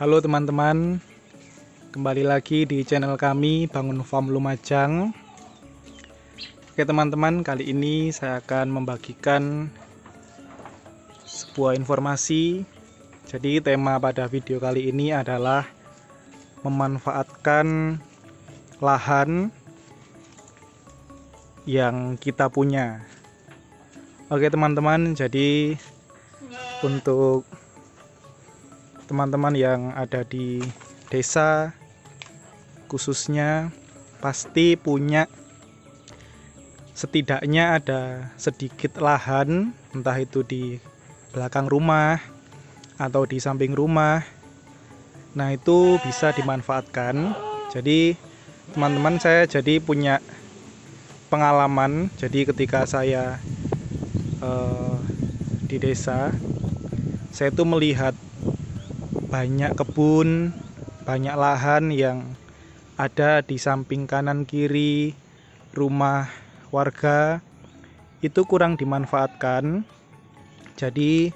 Halo teman-teman, kembali lagi di channel kami Bangun Farm Lumajang. Oke teman-teman, kali ini saya akan membagikan sebuah informasi. Jadi tema pada video kali ini adalah memanfaatkan lahan yang kita punya. Oke teman-teman, jadi untuk teman-teman yang ada di desa khususnya pasti punya setidaknya ada sedikit lahan, entah itu di belakang rumah atau di samping rumah. Nah, itu bisa dimanfaatkan. Jadi teman-teman, saya jadi punya pengalaman. Jadi ketika saya di desa, saya itu melihat banyak kebun, banyak lahan yang ada di samping kanan kiri rumah warga itu kurang dimanfaatkan. Jadi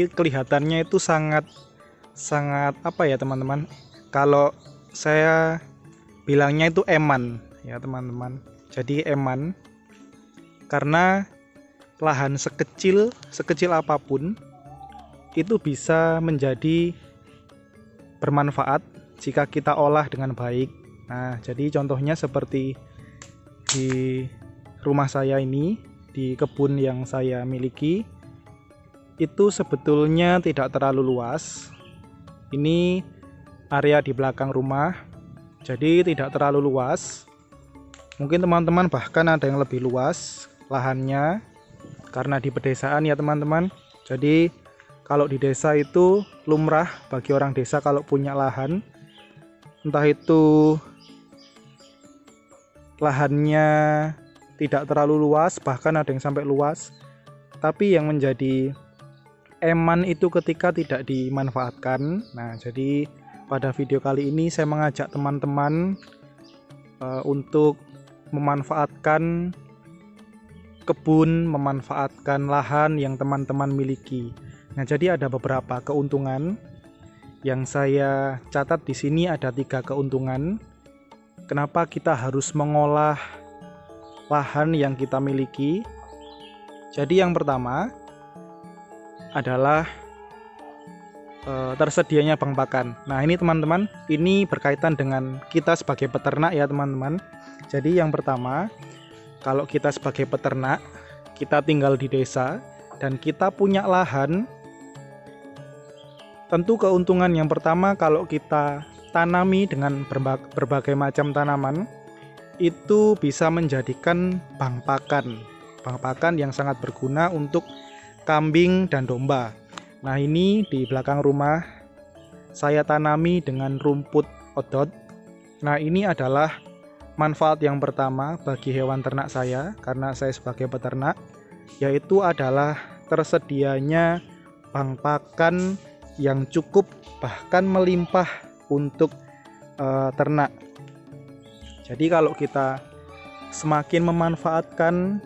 kelihatannya itu sangat apa ya teman-teman, kalau saya bilangnya itu eman ya teman-teman. Jadi eman karena lahan sekecil apapun itu bisa menjadi bermanfaat jika kita olah dengan baik. Nah, jadi contohnya seperti di rumah saya ini, di kebun yang saya miliki, itu sebetulnya tidak terlalu luas. Ini area di belakang rumah, jadi tidak terlalu luas. Mungkin teman-teman bahkan ada yang lebih luas lahannya, karena di pedesaan ya teman-teman. Jadi kalau di desa itu lumrah bagi orang desa kalau punya lahan, entah itu lahannya tidak terlalu luas, bahkan ada yang sampai luas, tapi yang menjadi eman itu ketika tidak dimanfaatkan. Nah, jadi pada video kali ini saya mengajak teman-teman untuk memanfaatkan kebun, memanfaatkan lahan yang teman-teman miliki. Nah, jadi ada beberapa keuntungan yang saya catat di sini. Ada 3 keuntungan. Kenapa kita harus mengolah lahan yang kita miliki? Jadi yang pertama adalah tersedianya bank pakan. Nah, ini teman-teman, ini berkaitan dengan kita sebagai peternak ya teman-teman. Jadi yang pertama, kalau kita sebagai peternak, kita tinggal di desa dan kita punya lahan, tentu keuntungan yang pertama kalau kita tanami dengan berbagai macam tanaman, itu bisa menjadikan bank pakan yang sangat berguna untuk kambing dan domba. Nah, ini di belakang rumah saya tanami dengan rumput odot. Nah, ini adalah manfaat yang pertama bagi hewan ternak saya karena saya sebagai peternak, yaitu adalah tersedianya bank pakan yang cukup bahkan melimpah untuk ternak. Jadi kalau kita semakin memanfaatkan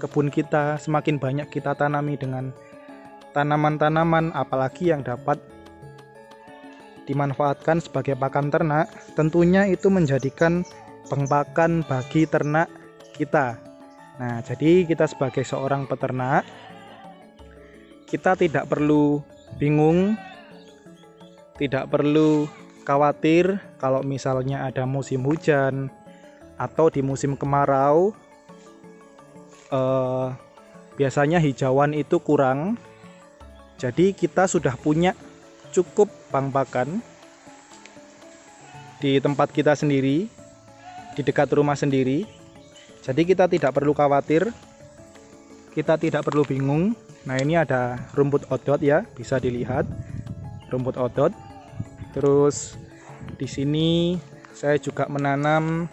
kebun kita, semakin banyak kita tanami dengan tanaman-tanaman apalagi yang dapat dimanfaatkan sebagai pakan ternak, tentunya itu menjadikan bank pakan bagi ternak kita. Nah, jadi kita sebagai seorang peternak, kita tidak perlu bingung, tidak perlu khawatir kalau misalnya ada musim hujan atau di musim kemarau, biasanya hijauan itu kurang. Jadi kita sudah punya cukup bank pakan di tempat kita sendiri, di dekat rumah sendiri. Jadi kita tidak perlu khawatir, kita tidak perlu bingung. Nah, ini ada rumput odot ya, bisa dilihat rumput odot. Terus di sini saya juga menanam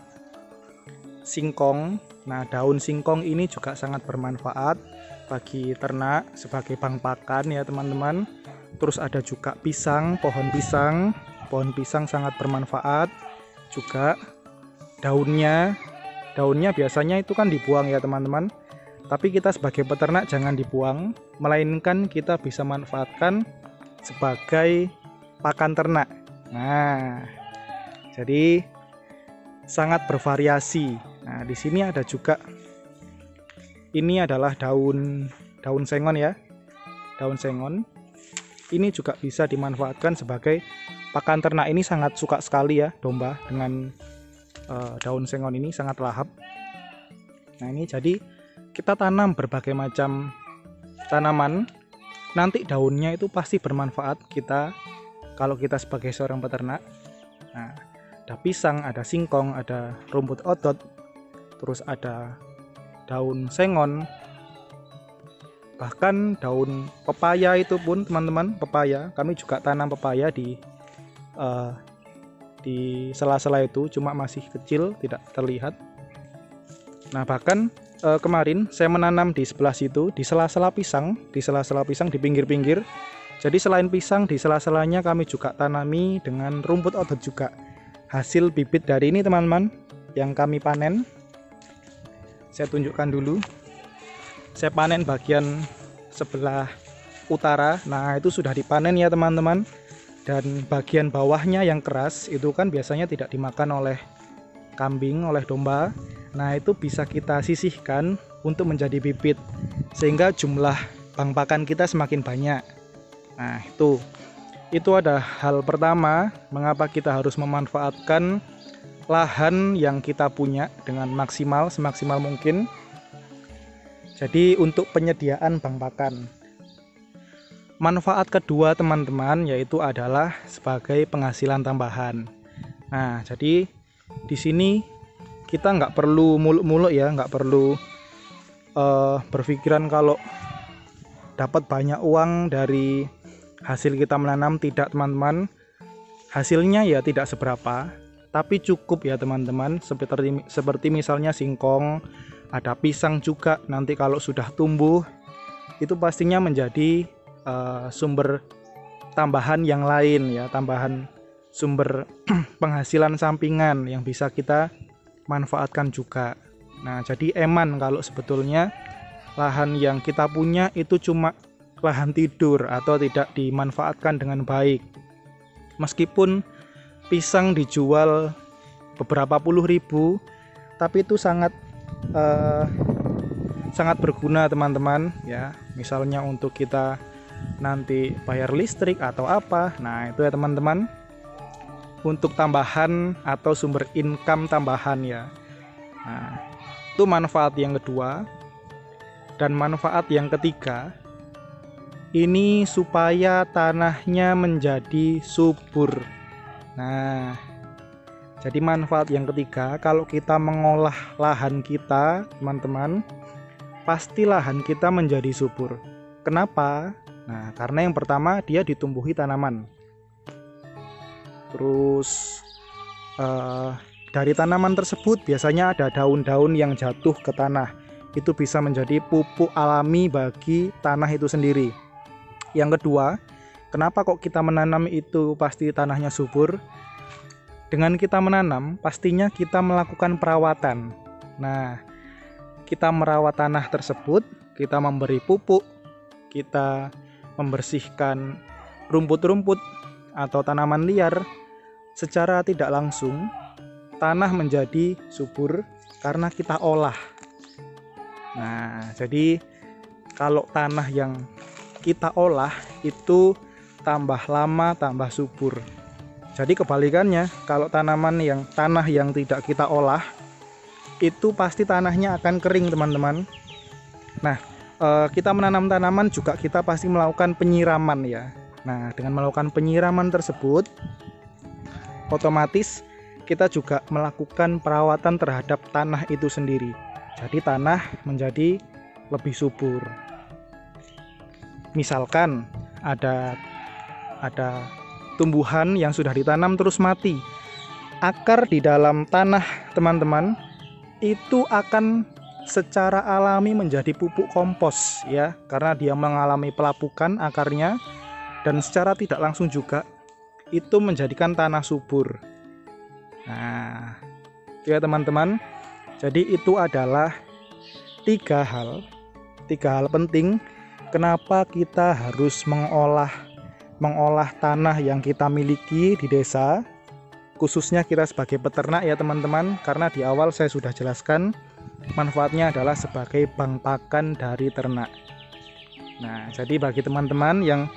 singkong. Nah, daun singkong ini juga sangat bermanfaat bagi ternak sebagai bank pakan ya teman-teman. Terus ada juga pisang, pohon pisang sangat bermanfaat juga. Daunnya biasanya itu kan dibuang ya teman-teman, Tapi kita sebagai peternak jangan dibuang, melainkan kita bisa manfaatkan sebagai pakan ternak. Nah, jadi sangat bervariasi. Nah, di sini ada juga, ini adalah daun sengon ya, daun sengon. Ini juga bisa dimanfaatkan sebagai pakan ternak. Ini sangat suka sekali ya domba dengan daun sengon ini, sangat lahap. Nah, ini jadi kita tanam berbagai macam tanaman, nanti daunnya itu pasti bermanfaat kita kalau kita sebagai seorang peternak. Nah, ada pisang, ada singkong, ada rumput odot, terus ada daun sengon, bahkan daun pepaya itu pun teman-teman, pepaya kami juga tanam pepaya di sela-sela itu, cuma masih kecil tidak terlihat. Nah, bahkan kemarin saya menanam di sebelah situ, di sela-sela pisang, di pinggir-pinggir. Jadi selain pisang, di sela-selanya kami juga tanami dengan rumput odot juga. Hasil bibit dari ini teman-teman yang kami panen, saya tunjukkan dulu. Saya panen bagian sebelah utara. Nah, itu sudah dipanen ya teman-teman. Dan bagian bawahnya yang keras itu kan biasanya tidak dimakan oleh kambing, oleh domba. Nah, itu bisa kita sisihkan untuk menjadi bibit, sehingga jumlah bang pakan kita semakin banyak. Nah, itu ada hal pertama mengapa kita harus memanfaatkan lahan yang kita punya dengan semaksimal mungkin. Jadi untuk penyediaan bang pakan. Manfaat kedua teman-teman yaitu adalah sebagai penghasilan tambahan. Nah, jadi di sini kita nggak perlu muluk-muluk ya, nggak perlu berpikiran kalau dapat banyak uang dari hasil kita menanam. Tidak teman-teman, hasilnya ya tidak seberapa, tapi cukup ya teman-teman. Seperti misalnya singkong, ada pisang juga, nanti kalau sudah tumbuh itu pastinya menjadi sumber tambahan yang lain ya, tambahan sumber penghasilan sampingan yang bisa kita manfaatkan juga. Nah, jadi eman kalau sebetulnya lahan yang kita punya itu cuma lahan tidur atau tidak dimanfaatkan dengan baik. Meskipun pisang dijual beberapa puluh ribu, tapi itu sangat berguna teman-teman ya. Misalnya untuk kita nanti bayar listrik atau apa. Nah, itu ya teman-teman, untuk tambahan atau sumber income tambahan ya. Nah, itu manfaat yang kedua. Dan manfaat yang ketiga, ini supaya tanahnya menjadi subur. Nah, jadi manfaat yang ketiga, kalau kita mengolah lahan kita teman-teman, pasti lahan kita menjadi subur. Kenapa? Nah, karena yang pertama dia ditumbuhi tanaman. Terus dari tanaman tersebut biasanya ada daun-daun yang jatuh ke tanah. Itu bisa menjadi pupuk alami bagi tanah itu sendiri. Yang kedua, kenapa kok kita menanam itu pasti tanahnya subur? Dengan kita menanam, pastinya kita melakukan perawatan. Nah, kita merawat tanah tersebut, kita memberi pupuk, kita membersihkan rumput-rumput atau tanaman liar. Secara tidak langsung tanah menjadi subur karena kita olah. Nah, jadi kalau tanah yang kita olah itu tambah lama tambah subur. Jadi kebalikannya, kalau tanah yang tidak kita olah itu pasti tanahnya akan kering teman-teman. Nah, kita menanam tanaman juga kita pasti melakukan penyiraman ya. Nah, dengan melakukan penyiraman tersebut, otomatis kita juga melakukan perawatan terhadap tanah itu sendiri. Jadi tanah menjadi lebih subur. Misalkan ada tumbuhan yang sudah ditanam terus mati, akar di dalam tanah teman-teman itu akan secara alami menjadi pupuk kompos ya, karena dia mengalami pelapukan akarnya, dan secara tidak langsung juga itu menjadikan tanah subur. Nah, ya teman-teman, jadi itu adalah 3 hal tiga hal penting kenapa kita harus mengolah tanah yang kita miliki di desa, khususnya kita sebagai peternak ya teman-teman, karena di awal saya sudah jelaskan manfaatnya adalah sebagai bank pakan dari ternak. Nah, jadi bagi teman-teman yang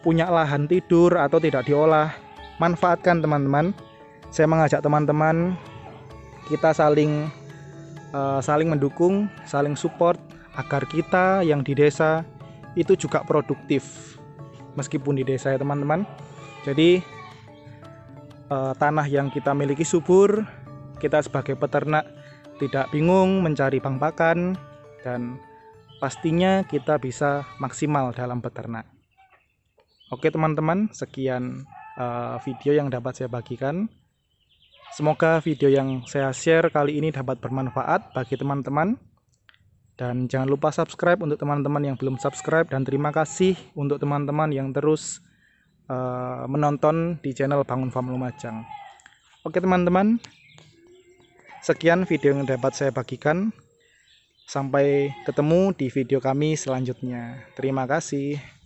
punya lahan tidur atau tidak diolah, manfaatkan teman-teman. Saya mengajak teman-teman kita saling mendukung, saling support agar kita yang di desa itu juga produktif meskipun di desa ya teman-teman. Jadi tanah yang kita miliki subur, kita sebagai peternak tidak bingung mencari bank pakan, dan pastinya kita bisa maksimal dalam beternak. Oke teman-teman, sekian video yang dapat saya bagikan. Semoga video yang saya share kali ini dapat bermanfaat bagi teman-teman. Dan jangan lupa subscribe untuk teman-teman yang belum subscribe. Dan terima kasih untuk teman-teman yang terus menonton di channel Bangun Farm Lumajang. Oke teman-teman, sekian video yang dapat saya bagikan. Sampai ketemu di video kami selanjutnya. Terima kasih.